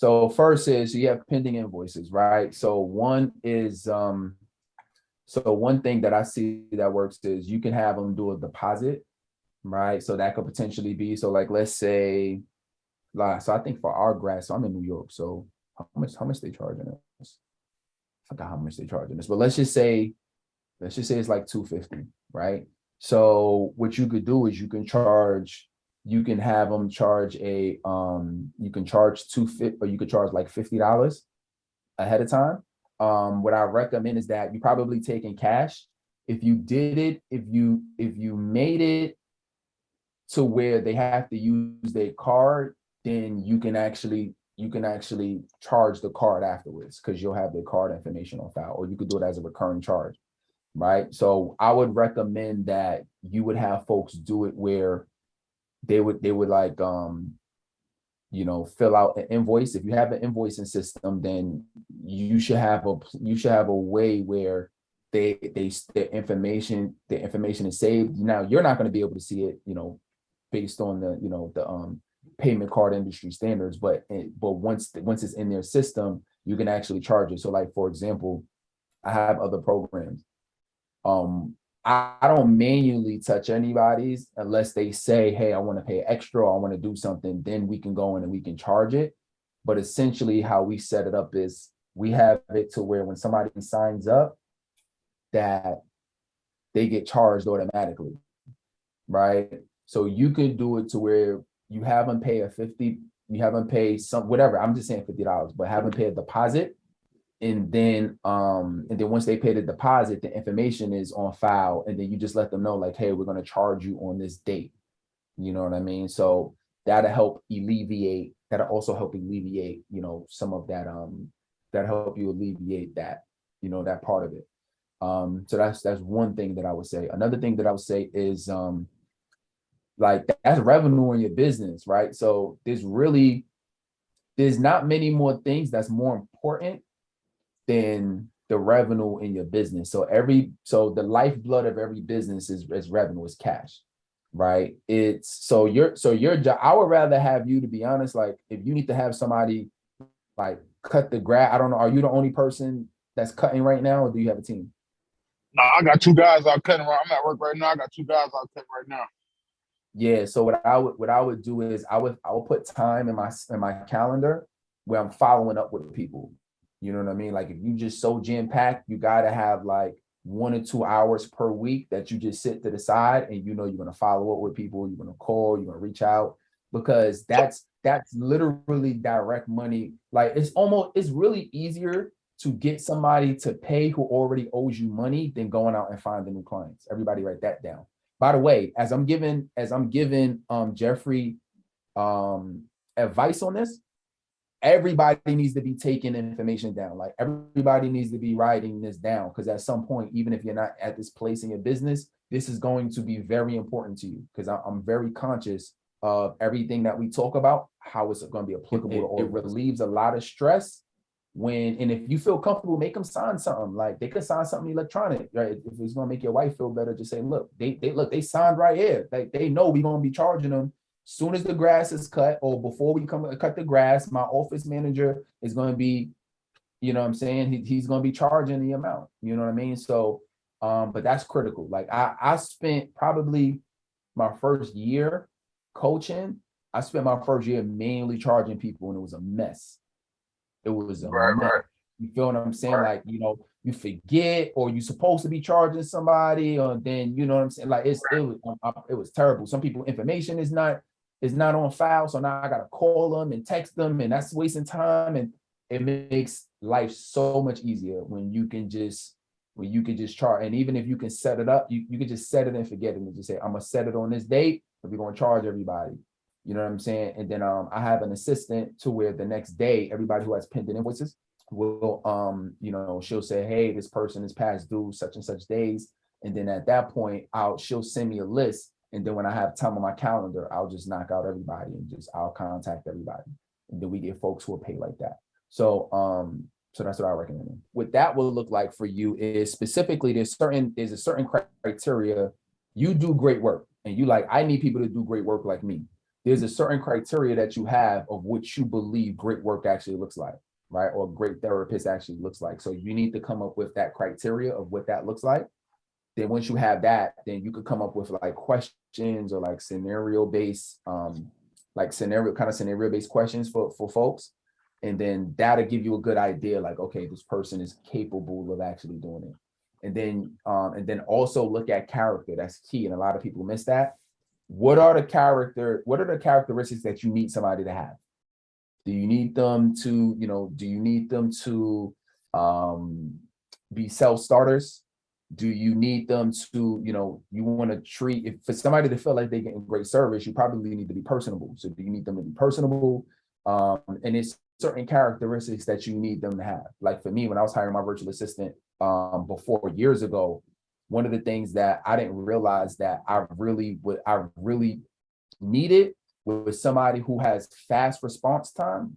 So first is you have pending invoices, right? So one is so one thing that I see that works is you can have them do a deposit, right? So that could potentially be, so like let's say, like, so I think for our grad, so I'm in New York, so how much they charging us? I forgot how much they charging us, but let's just say it's like 250, right? So what you could do is you can have them charge you can charge 250, or you could charge like $50 ahead of time. What I recommend is that you probably take in cash. If you did it, if you made it to where they have to use their card, then you can actually charge the card afterwards because you'll have their card information on file, or you could do it as a recurring charge, right? So I would recommend that you would have folks do it where they would like fill out an invoice. If you have an invoicing system, then you should have a way where their information is saved. Now you're not going to be able to see it, based on the payment card industry standards, but once it's in their system, you can actually charge it. So like, for example, I have other programs. I don't manually touch anybody's unless they say, hey, I want to pay extra, or I want to do something, then we can go in and we can charge it. But essentially how we set it up is we have it to where when somebody signs up, that they get charged automatically, right? So you could do it to where you have them pay you have them pay some, whatever, I'm just saying $50, but have them pay a deposit. And then once they pay the deposit, the information is on file, and then you just let them know like, hey, we're going to charge you on this date. You know what I mean? So that'll also help alleviate, some of that, that'll help you alleviate that, that part of it. So that's one thing that I would say. Another thing that I would say is like, that's revenue in your business, right? So there's not many more things that's more important than the revenue in your business. So the lifeblood of every business is revenue, is cash, right? Your job. I would rather have you, to be honest, like if you need to have somebody like cut the grass. I don't know. Are you the only person that's cutting right now, or do you have a team? No, I got two guys out cutting right. I'm at work right now. I got two guys out cutting right now. Yeah. So what I would do is I would put time in my calendar where I'm following up with people. You know what I mean? Like if you just so jam packed, you gotta have like 1 or 2 hours per week that you just sit to the side, and you're gonna follow up with people, you're gonna call, you're gonna reach out, because that's literally direct money. Like it's really easier to get somebody to pay who already owes you money than going out and finding new clients. Everybody write that down. By the way, as I'm giving Jeffrey advice on this, everybody needs to be taking information down. Like everybody needs to be writing this down, because at some point, even if you're not at this place in your business, this is going to be very important to you, because I'm very conscious of everything that we talk about, how it's going to be applicable to all. It relieves a lot of stress and if you feel comfortable, make them sign something. Like they could sign something electronic, right? If it's going to make your wife feel better, just say, look, they signed right here. Like they know we're going to be charging them soon as the grass is cut, or before we come cut the grass. My office manager is going to be, you know what I'm saying? He's going to be charging the amount, you know what I mean? So, but that's critical. Like I spent probably my first year coaching. I spent my first year mainly charging people, and it was a mess. It was a mess. Right. You feel what I'm saying? Right. Like, you forget, or you're supposed to be charging somebody, or then, you know what I'm saying? Like it was terrible. Some people information is not on file. So now I got to call them and text them, and that's wasting time. And it makes life so much easier when you can just charge. And even if you can set it up, you can just set it and forget it, and just say, I'm gonna set it on this date, and we're gonna charge everybody. You know what I'm saying? And then I have an assistant to where the next day, everybody who has pending invoices will she'll say, hey, this person is past due such and such days. And then at that point, she'll send me a list. And then when I have time on my calendar, I'll just knock out everybody, and I'll contact everybody. And then we get folks who will pay like that. So that's what I recommend. What that will look like for you is specifically there's a certain criteria. You do great work, and I need people to do great work like me. there's a certain criteria that you have of what you believe great work actually looks like, right? Or great therapist actually looks like. So you need to come up with that criteria of what that looks like. Then once you have that, then you could come up with like questions or like scenario based, scenario based questions for folks. And then that'll give you a good idea, like, okay, this person is capable of actually doing it. And then also look at character. That's key. And a lot of people miss that. What are the characteristics that you need somebody to have? Do you need them to, be self-starters? Do you need them to, you want to treat, if for somebody to feel like they're getting great service, you probably need to be personable. So do you need them to be personable? And it's certain characteristics that you need them to have. Like for me, when I was hiring my virtual assistant before years ago, one of the things that I didn't realize that I really needed was somebody who has fast response time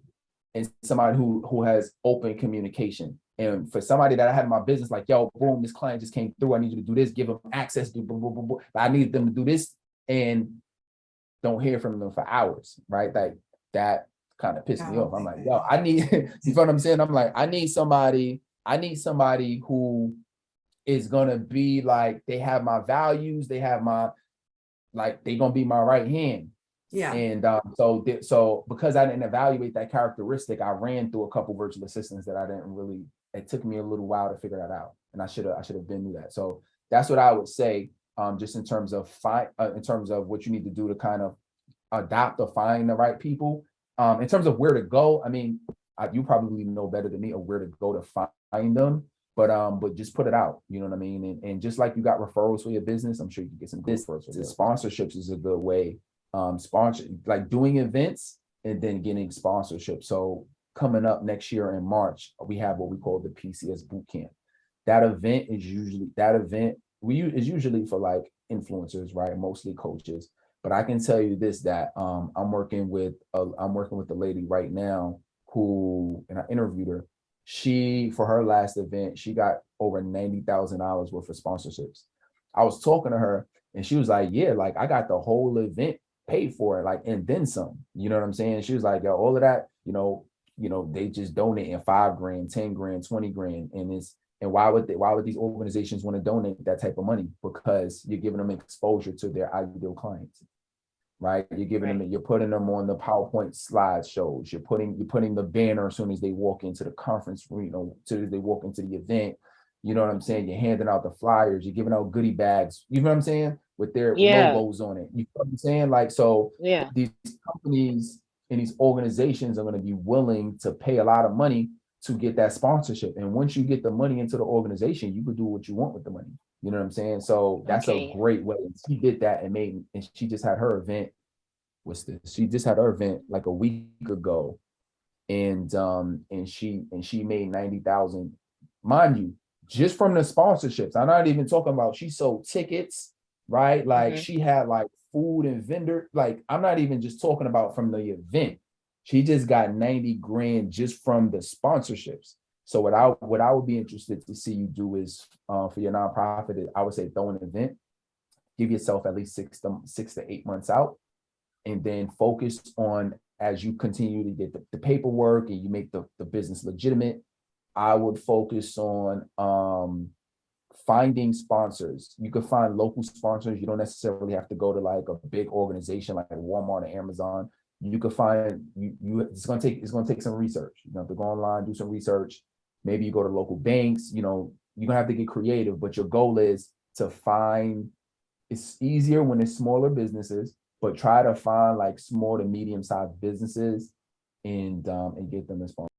and somebody who has open communication. And for somebody that I had in my business, like, yo, boom, this client just came through. I need you to do this, give them access to boom, boom, boom, boom. I need them to do this and don't hear from them for hours, right? Like that kind of pissed me off. I'm like, yo, I need, you know what I'm saying? I'm like, I need somebody who is gonna be like, they have my values, they have my, like, they gonna be my right hand. Yeah. And so because I didn't evaluate that characteristic, I ran through a couple virtual assistants that I didn't really, it took me a little while to figure that out. And I should have been knew that. So that's what I would say, just in terms of what you need to do to kind of adopt or find the right people. In terms of where to go, I mean, you probably know better than me of where to go to find them. But just put it out, you know what I mean? And just like you got referrals for your business, I'm sure you can get some business. Sponsorships is a good way. Like doing events and then getting sponsorship. So coming up next year in March, we have what we call the PCS boot camp. That event is usually for like influencers, right? Mostly coaches. But I can tell you this, that I'm working with a lady right now who, and I interviewed her. She, for her last event, she got over $90,000 worth of sponsorships. I was talking to her and she was like, yeah, like I got the whole event paid for it, like, and then some, you know what I'm saying? She was like, yo, all of that, they just donating $5 grand, 10 grand, 20 grand. And why would these organizations want to donate that type of money? Because you're giving them exposure to their ideal clients. Right, you're giving them, you're putting them on the PowerPoint slideshows. You're putting the banner as soon as they walk into the conference, as soon as they walk into the event. You know what I'm saying? You're handing out the flyers. You're giving out goodie bags. You know what I'm saying? With their logos on it. You know what I'm saying? Like, so these companies and these organizations are going to be willing to pay a lot of money to get that sponsorship. And once you get the money into the organization, you could do what you want with the money. You know what I'm saying? So that's a great way. And she did that and she just had her event. She just had her event like a week ago. And she made 90,000, mind you, just from the sponsorships. I'm not even talking about, she sold tickets, right? Like she had like food and vendor, like I'm not even just talking about from the event. She just got 90 grand just from the sponsorships. So what I would be interested to see you do is for your nonprofit, I would say throw an event, give yourself at least 6 to 8 months out, and then focus on, as you continue to get the paperwork and you make the business legitimate, I would focus on finding sponsors. You could find local sponsors. You don't necessarily have to go to like a big organization like Walmart or Amazon. You could find it's gonna take some research. You have to go online, do some research. Maybe you go to local banks. You're gonna have to get creative, but your goal is to find. It's easier when it's smaller businesses, but try to find like small to medium-sized businesses and get them a sponsor.